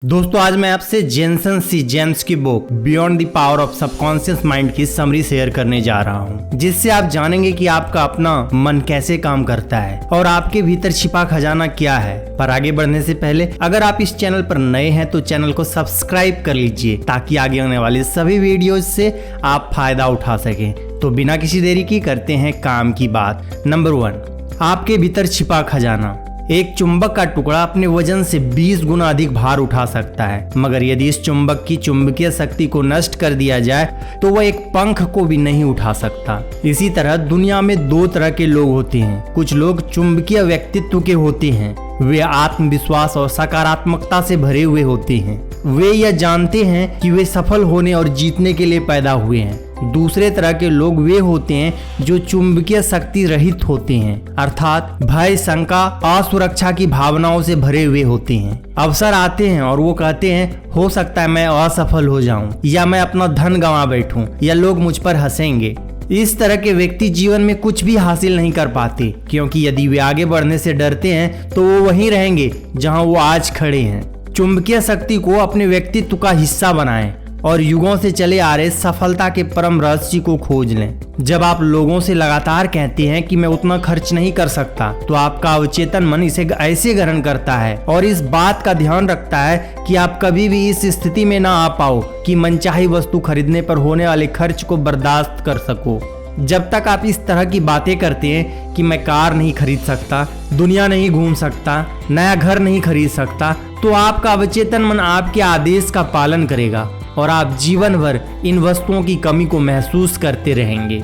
दोस्तों आज मैं आपसे जेनसन सी जेम्स की book beyond the power of subconscious mind की समरी शेयर करने जा रहा हूं, जिससे आप जानेंगे कि आपका अपना मन कैसे काम करता है और आपके भीतर छिपा खजाना क्या है। पर आगे बढ़ने से पहले अगर आप इस चैनल पर नए हैं तो चैनल को सब्सक्राइब कर लीजिए ताकि आगे आने वाले सभी वीडियोज से आप फायदा उठा सकें। तो बिना किसी देरी की करते हैं काम की बात। नंबर 1, आपके भीतर छिपा खजाना। एक चुंबक का टुकड़ा अपने वजन से 20 गुना अधिक भार उठा सकता है, मगर यदि इस चुंबक की चुंबकीय शक्ति को नष्ट कर दिया जाए तो वह एक पंख को भी नहीं उठा सकता। इसी तरह दुनिया में 2 तरह के लोग होते हैं। कुछ लोग चुंबकीय व्यक्तित्व के होते हैं, वे आत्मविश्वास और सकारात्मकता से भरे हुए होते हैं। वे यह जानते हैं कि वे सफल होने और जीतने के लिए पैदा हुए हैं। दूसरे तरह के लोग वे होते हैं जो चुंबकीय शक्ति रहित होते हैं, अर्थात भय, शंका, असुरक्षा की भावनाओं से भरे हुए होते हैं। अवसर आते हैं और वो कहते हैं हो सकता है मैं असफल हो जाऊं, या मैं अपना धन गंवा बैठूं, या लोग मुझ पर हंसेंगे। इस तरह के व्यक्ति जीवन में कुछ भी हासिल नहीं कर पाते, क्योंकि यदि वे आगे बढ़ने से डरते हैं तो वो वहीं रहेंगे जहां वो आज खड़े हैं। चुंबकीय शक्ति को अपने व्यक्तित्व का हिस्सा बनाएं और युगों से चले आ रहे सफलता के परम रहस्य को खोज लें। जब आप लोगों से लगातार कहते हैं कि मैं उतना खर्च नहीं कर सकता, तो आपका अवचेतन मन इसे ऐसे ग्रहण करता है और इस बात का ध्यान रखता है कि आप कभी भी इस स्थिति में ना आ पाओ कि मनचाही वस्तु खरीदने पर होने वाले खर्च को बर्दाश्त कर सको। जब तक आप इस तरह की बातें करते हैं कि मैं कार नहीं खरीद सकता, दुनिया नहीं घूम सकता, नया घर नहीं खरीद सकता, तो आपका अवचेतन मन आपके आदेश का पालन करेगा और आप जीवन भर इन वस्तुओं की कमी को महसूस करते रहेंगे।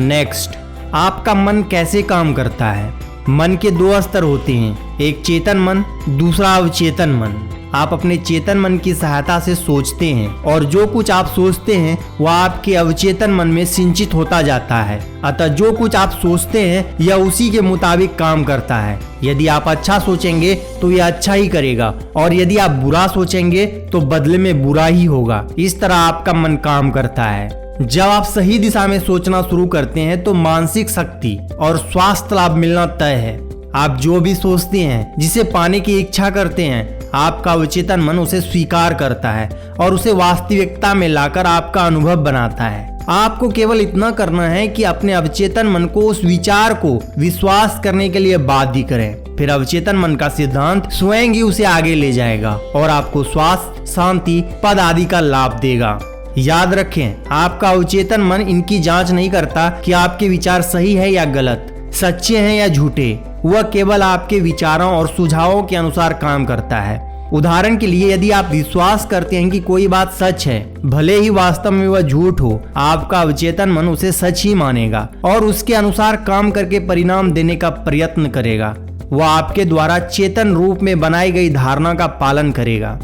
नेक्स्ट, आपका मन कैसे काम करता है। मन के 2 स्तर होते हैं, एक चेतन मन, दूसरा अवचेतन मन। आप अपने चेतन मन की सहायता से सोचते हैं और जो कुछ आप सोचते हैं वह आपके अवचेतन मन में सिंचित होता जाता है। अतः जो कुछ आप सोचते हैं यह उसी के मुताबिक काम करता है। यदि आप अच्छा सोचेंगे तो यह अच्छा ही करेगा, और यदि आप बुरा सोचेंगे तो बदले में बुरा ही होगा। इस तरह आपका मन काम करता है। जब आप सही दिशा में सोचना शुरू करते हैं तो मानसिक शक्ति और स्वास्थ्य लाभ मिलना तय है। आप जो भी सोचते हैं, जिसे पाने की इच्छा करते हैं, आपका अवचेतन मन उसे स्वीकार करता है और उसे वास्तविकता में लाकर आपका अनुभव बनाता है। आपको केवल इतना करना है कि अपने अवचेतन मन को उस विचार को विश्वास करने के लिए बाध्य करें। फिर अवचेतन मन का सिद्धांत स्वयं ही उसे आगे ले जाएगा और आपको स्वास्थ्य, शांति, पद आदि का लाभ देगा। याद रखें, आपका अवचेतन मन इनकी जांच नहीं करता कि आपके विचार सही है या गलत, सच्चे हैं या झूठे। वह केवल आपके विचारों और सुझावों के अनुसार काम करता है। उदाहरण के लिए, यदि आप विश्वास करते हैं कि कोई बात सच है, भले ही वास्तव में वह झूठ हो, आपका अवचेतन मन उसे सच ही मानेगा और उसके अनुसार काम करके परिणाम देने का प्रयत्न करेगा। वह आपके द्वारा चेतन रूप में बनाई गई धारणा का पालन करेगा।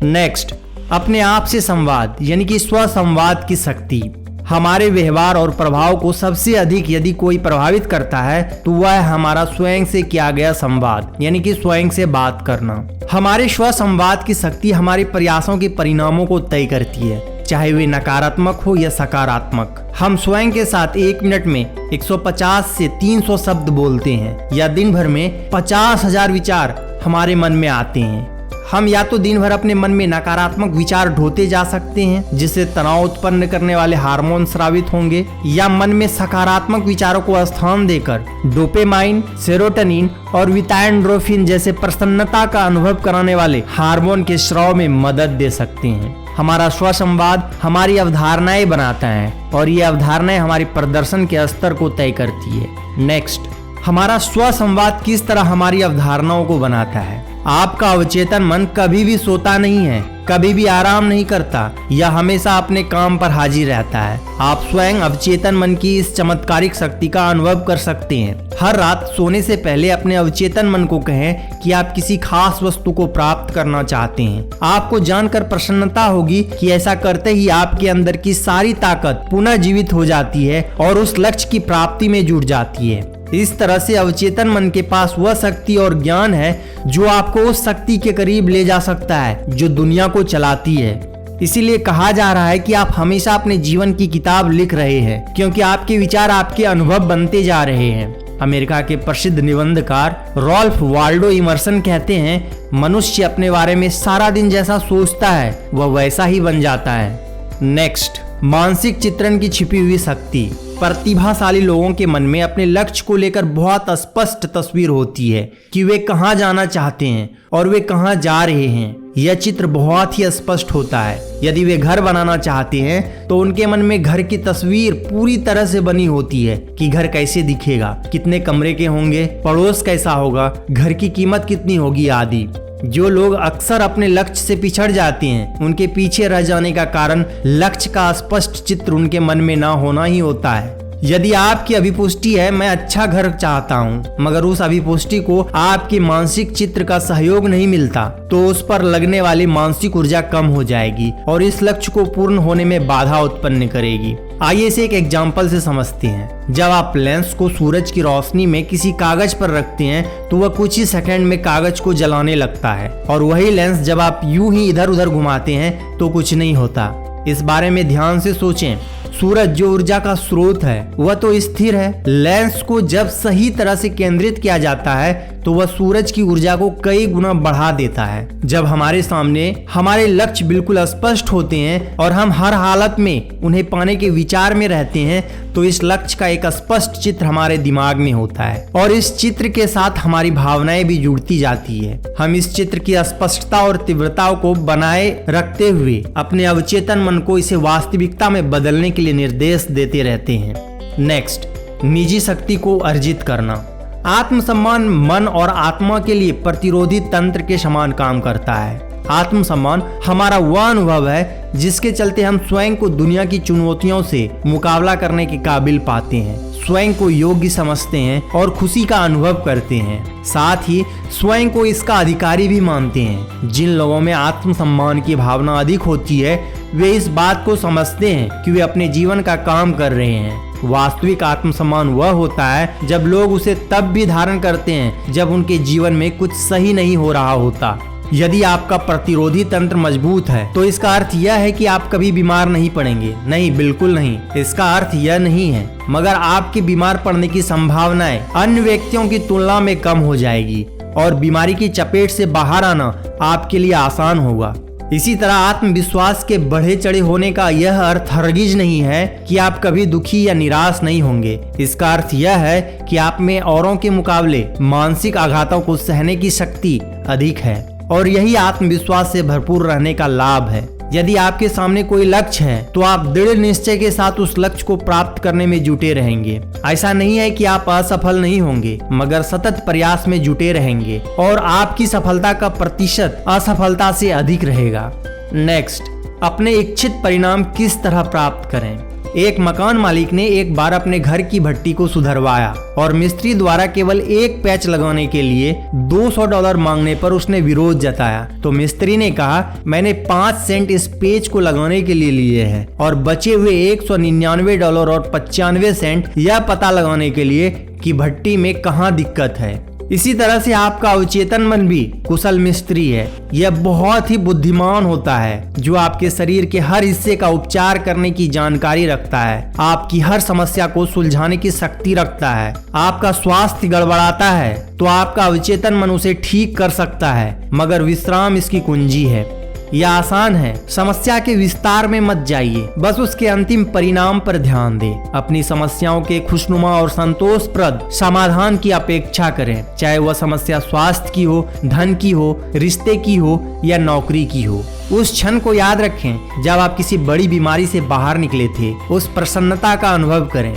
नेक्स्ट, अपने आप से संवाद यानी कि स्व संवाद की शक्ति। हमारे व्यवहार और प्रभाव को सबसे अधिक यदि कोई प्रभावित करता है तो वह हमारा स्वयं से किया गया संवाद यानी कि स्वयं से बात करना। हमारे स्व संवाद की शक्ति हमारे प्रयासों के परिणामों को तय करती है, चाहे वे नकारात्मक हो या सकारात्मक। हम स्वयं के साथ 1 मिनट में 150 से 300 शब्द बोलते हैं, या दिन भर में 50,000 विचार हमारे मन में आते हैं। हम या तो दिन भर अपने मन में नकारात्मक विचार ढोते जा सकते हैं, जिससे तनाव उत्पन्न करने वाले हार्मोन स्रावित होंगे, या मन में सकारात्मक विचारों को स्थान देकर डोपामाइन, सेरोटोनिन और एंडोर्फिन जैसे प्रसन्नता का अनुभव कराने वाले हार्मोन के स्राव में मदद दे सकते हैं। हमारा स्व संवाद हमारी अवधारणाएं बनाता है और ये अवधारणाएं हमारे प्रदर्शन के स्तर को तय करती है। नेक्स्ट, हमारा स्व संवाद किस तरह हमारी अवधारणाओं को बनाता है। आपका अवचेतन मन कभी भी सोता नहीं है, कभी भी आराम नहीं करता, यह हमेशा अपने काम पर हाजिर रहता है। आप स्वयं अवचेतन मन की इस चमत्कारिक शक्ति का अनुभव कर सकते हैं। हर रात सोने से पहले अपने अवचेतन मन को कहें कि आप किसी खास वस्तु को प्राप्त करना चाहते हैं। आपको जानकर प्रसन्नता होगी कि ऐसा करते ही आपके अंदर की सारी ताकत पुनः जीवित हो जाती है और उस लक्ष्य की प्राप्ति में जुट जाती है। इस तरह से अवचेतन मन के पास वह शक्ति और ज्ञान है जो आपको उस शक्ति के करीब ले जा सकता है जो दुनिया को चलाती है। इसीलिए कहा जा रहा है कि आप हमेशा अपने जीवन की किताब लिख रहे हैं, क्योंकि आपके विचार आपके अनुभव बनते जा रहे हैं। अमेरिका के प्रसिद्ध निबंधकार रॉल्फ वाल्डो इमर्सन कहते हैं, मनुष्य अपने बारे में सारा दिन जैसा सोचता है वह वैसा ही बन जाता है। नेक्स्ट, मानसिक चित्रण की छिपी हुई शक्ति। प्रतिभाशाली लोगों के मन में अपने लक्ष्य को लेकर बहुत स्पष्ट तस्वीर होती है कि वे कहां जाना चाहते हैं और वे कहां जा रहे हैं। यह चित्र बहुत ही स्पष्ट होता है। यदि वे घर बनाना चाहते हैं तो उनके मन में घर की तस्वीर पूरी तरह से बनी होती है कि घर कैसे दिखेगा, कितने कमरे के होंगे, पड़ोस कैसा होगा, घर की कीमत कितनी होगी आदि। जो लोग अक्सर अपने लक्ष्य से पिछड़ जाते हैं, उनके पीछे रह जाने का कारण लक्ष्य का स्पष्ट चित्र उनके मन में ना होना ही होता है। यदि आपकी अभिपुष्टि है मैं अच्छा घर चाहता हूँ, मगर उस अभिपुष्टि को आपके मानसिक चित्र का सहयोग नहीं मिलता, तो उस पर लगने वाली मानसिक ऊर्जा कम हो जाएगी और इस लक्ष्य को पूर्ण होने में बाधा उत्पन्न करेगी। आइए इसे एक एग्जाम्पल से समझते हैं। जब आप लेंस को सूरज की रोशनी में किसी कागज पर रखते हैं तो वह कुछ ही सेकंड में कागज को जलाने लगता है, और वही लेंस जब आप यूं ही इधर उधर घुमाते हैं तो कुछ नहीं होता। इस बारे में ध्यान से सोचें। सूरज जो ऊर्जा का स्रोत है वह तो स्थिर है। लेंस को जब सही तरह से केंद्रित किया जाता है तो वह सूरज की ऊर्जा को कई गुना बढ़ा देता है। जब हमारे सामने हमारे लक्ष्य बिल्कुल स्पष्ट होते हैं और हम हर हालत में उन्हें पाने के विचार में रहते हैं तो इस लक्ष्य का एक स्पष्ट चित्र हमारे दिमाग में होता है और इस चित्र के साथ हमारी भावनाएं भी जुड़ती जाती है। हम इस चित्र की स्पष्टता और तीव्रता को बनाए रखते हुए अपने अवचेतन मन को इसे वास्तविकता में बदलने के लिए निर्देश देते रहते हैं। नेक्स्ट, निजी शक्ति को अर्जित करना। आत्मसम्मान मन और आत्मा के लिए प्रतिरोधी तंत्र के समान काम करता है। आत्मसम्मान हमारा वह अनुभव है जिसके चलते हम स्वयं को दुनिया की चुनौतियों से मुकाबला करने के काबिल पाते हैं, स्वयं को योग्य समझते हैं और खुशी का अनुभव करते हैं। साथ ही स्वयं को इसका अधिकारी भी मानते हैं। जिन लोगों में आत्मसम्मान की भावना अधिक होती है वे इस बात को समझते हैं कि वे अपने जीवन का काम कर रहे हैं। वास्तविक आत्मसम्मान वह होता है जब लोग उसे तब भी धारण करते हैं जब उनके जीवन में कुछ सही नहीं हो रहा होता। यदि आपका प्रतिरोधी तंत्र मजबूत है तो इसका अर्थ यह है कि आप कभी बीमार नहीं पड़ेंगे। नहीं, बिल्कुल नहीं। इसका अर्थ यह नहीं है, मगर आपके बीमार पड़ने की संभावनाएं अन्य व्यक्तियों की तुलना में कम हो जाएगी और बीमारी की चपेट से बाहर आना आपके लिए आसान होगा। इसी तरह आत्मविश्वास के बढ़े चढ़े होने का यह अर्थ हरगिज नहीं है कि आप कभी दुखी या निराश नहीं होंगे। इसका अर्थ यह है कि आप में औरों के मुकाबले मानसिक आघातों को सहने की शक्ति अधिक है और यही आत्मविश्वास से भरपूर रहने का लाभ है। यदि आपके सामने कोई लक्ष्य है तो आप दृढ़ निश्चय के साथ उस लक्ष्य को प्राप्त करने में जुटे रहेंगे। ऐसा नहीं है कि आप असफल नहीं होंगे, मगर सतत प्रयास में जुटे रहेंगे और आपकी सफलता का प्रतिशत असफलता से अधिक रहेगा। नेक्स्ट, अपने इच्छित परिणाम किस तरह प्राप्त करें। एक मकान मालिक ने एक बार अपने घर की भट्टी को सुधरवाया और मिस्त्री द्वारा केवल एक पैच लगाने के लिए $200 मांगने पर उसने विरोध जताया। तो मिस्त्री ने कहा, मैंने 5 सेंट इस पेच को लगाने के लिए लिए हैं और बचे हुए $199 और 95 सेंट यह पता लगाने के लिए कि भट्टी में कहाँ दिक्कत है। इसी तरह से आपका अवचेतन मन भी कुशल मिस्त्री है। यह बहुत ही बुद्धिमान होता है जो आपके शरीर के हर हिस्से का उपचार करने की जानकारी रखता है, आपकी हर समस्या को सुलझाने की शक्ति रखता है। आपका स्वास्थ्य गड़बड़ाता है तो आपका अवचेतन मन उसे ठीक कर सकता है, मगर विश्राम इसकी कुंजी है। यह आसान है। समस्या के विस्तार में मत जाइए, बस उसके अंतिम परिणाम पर ध्यान दें। अपनी समस्याओं के खुशनुमा और संतोषप्रद समाधान की अपेक्षा करें, चाहे वह समस्या स्वास्थ्य की हो, धन की हो, रिश्ते की हो या नौकरी की हो। उस क्षण को याद रखें जब आप किसी बड़ी बीमारी से बाहर निकले थे। उस प्रसन्नता का अनुभव करें।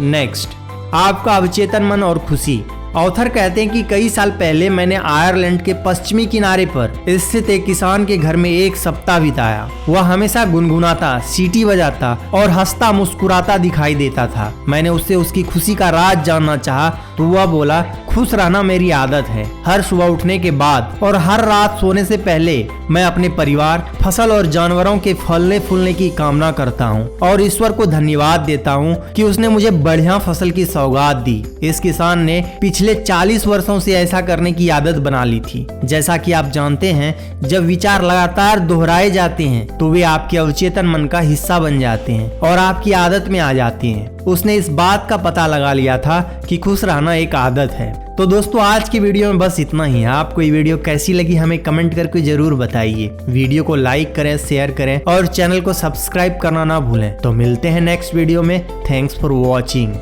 नेक्स्ट, आपका अवचेतन मन और खुशी। ऑथर कहते हैं कि कई साल पहले मैंने आयरलैंड के पश्चिमी किनारे पर स्थित एक किसान के घर में एक सप्ताह बिताया। वह हमेशा गुनगुनाता, सीटी बजाता और हंसता मुस्कुराता दिखाई देता था। मैंने उससे उसकी खुशी का राज जानना चाहा तो वह बोला, खुश रहना मेरी आदत है। हर सुबह उठने के बाद और हर रात सोने से पहले मैं अपने परिवार, फसल और जानवरों के फलने फूलने की कामना करता हूँ और ईश्वर को धन्यवाद देता हूँ कि उसने मुझे बढ़िया फसल की सौगात दी। इस किसान ने पिछले पिछले 40 वर्षों से ऐसा करने की आदत बना ली थी। जैसा कि आप जानते हैं, जब विचार लगातार दोहराए जाते हैं तो वे आपके अवचेतन मन का हिस्सा बन जाते हैं और आपकी आदत में आ जाते हैं। उसने इस बात का पता लगा लिया था कि खुश रहना एक आदत है। तो दोस्तों, आज की वीडियो में बस इतना ही। आपको ये वीडियो कैसी लगी हमें कमेंट करके जरूर बताइए। वीडियो को लाइक करें, शेयर करें और चैनल को सब्सक्राइब करना ना भूलें। तो मिलते हैं नेक्स्ट वीडियो में। Thanks for watching.